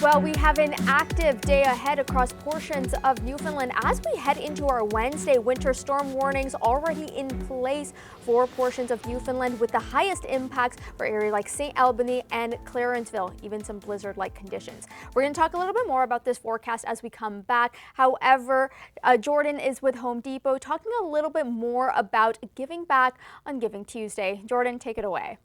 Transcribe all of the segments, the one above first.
Well, we have an active day ahead across portions of Newfoundland as we head into our Wednesday. Winter storm warnings already in place for portions of Newfoundland, with the highest impacts for areas like St. Albany and Clarenceville, even some blizzard-like conditions. We're going to talk a little bit more about this forecast as we come back. However, Jordan is with Home Depot talking a little bit more about giving back on Giving Tuesday. Jordan, take it away.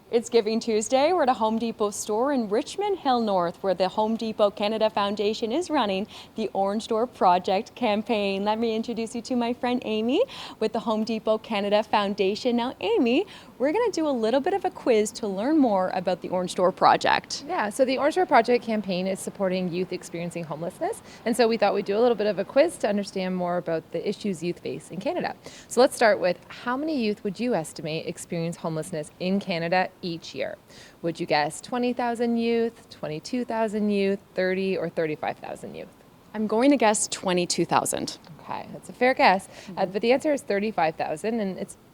It's Giving Tuesday. We're at a Home Depot store in Richmond Hill North, where the Home Depot Canada Foundation is running the Orange Door Project campaign. Let me introduce you to my friend Amy with the Home Depot Canada Foundation. Now, Amy, we're going to do a little bit of a quiz to learn more about the Orange Door Project. Yeah, so the Orange Door Project campaign is supporting youth experiencing homelessness. And so we thought we'd do a little bit of a quiz to understand more about the issues youth face in Canada. So let's start with, how many youth would you estimate experience homelessness in Canada each year? Would you guess 20,000 youth, 22,000 youth, 30 or 35,000 youth? I'm going to guess 22,000. Okay, that's a fair guess, but the answer is 35,000,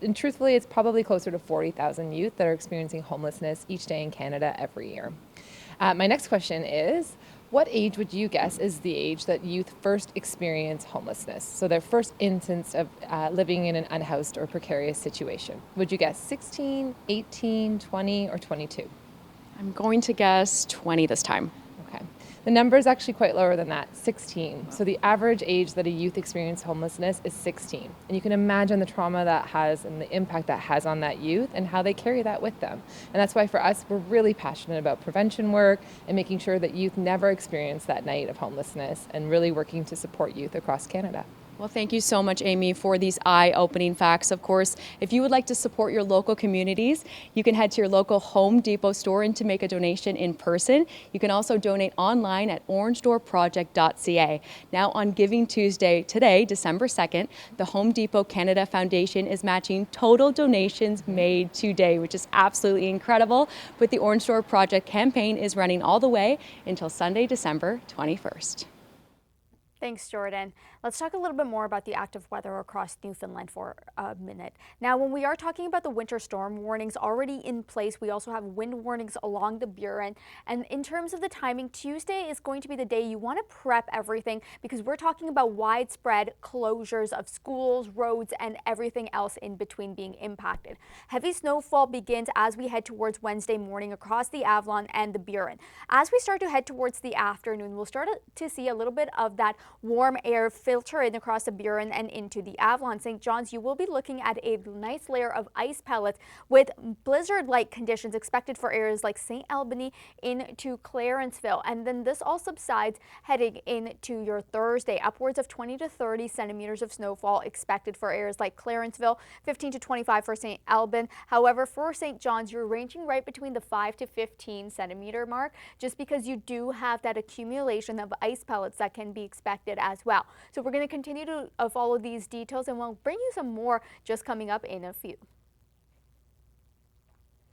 and truthfully, it's probably closer to 40,000 youth that are experiencing homelessness each day in Canada every year. My next question is, what age would you guess is the age that youth first experience homelessness? So their first instance of living in an unhoused or precarious situation. Would you guess 16, 18, 20, or 22? I'm going to guess 20 this time. Okay. The number is actually quite lower than that, 16. So the average age that a youth experiences homelessness is 16. And you can imagine the trauma that has and the impact that has on that youth and how they carry that with them. And that's why for us, we're really passionate about prevention work and making sure that youth never experience that night of homelessness, and really working to support youth across Canada. Well, thank you so much, Amy, for these eye-opening facts. Of course, if you would like to support your local communities, you can head to your local Home Depot store and to make a donation in person. You can also donate online at orangedoorproject.ca. Now on Giving Tuesday, today, December 2nd, the Home Depot Canada Foundation is matching total donations made today, which is absolutely incredible. But the Orange Door Project campaign is running all the way until Sunday, December 21st. Thanks, Jordan. Let's talk a little bit more about the active weather across Newfoundland for a minute. Now, when we are talking about the winter storm warnings already in place, we also have wind warnings along the Burin. And in terms of the timing, Tuesday is going to be the day you want to prep everything, because we're talking about widespread closures of schools, roads, and everything else in between being impacted. Heavy snowfall begins as we head towards Wednesday morning across the Avalon and the Burin. As we start to head towards the afternoon, we'll start to see a little bit of that warm air filter in across the Burin and into the Avalon. St. John's, you will be looking at a nice layer of ice pellets with blizzard-like conditions expected for areas like St. Albany into Clarenceville. And then this all subsides heading into your Thursday. Upwards of 20 to 30 centimeters of snowfall expected for areas like Clarenceville, 15 to 25 for St. Alban. However, for St. John's, you're ranging right between the 5 to 15 centimeter mark, just because you do have that accumulation of ice pellets that can be expected as well. So we're going to continue to follow these details, and we'll bring you some more just coming up in a few.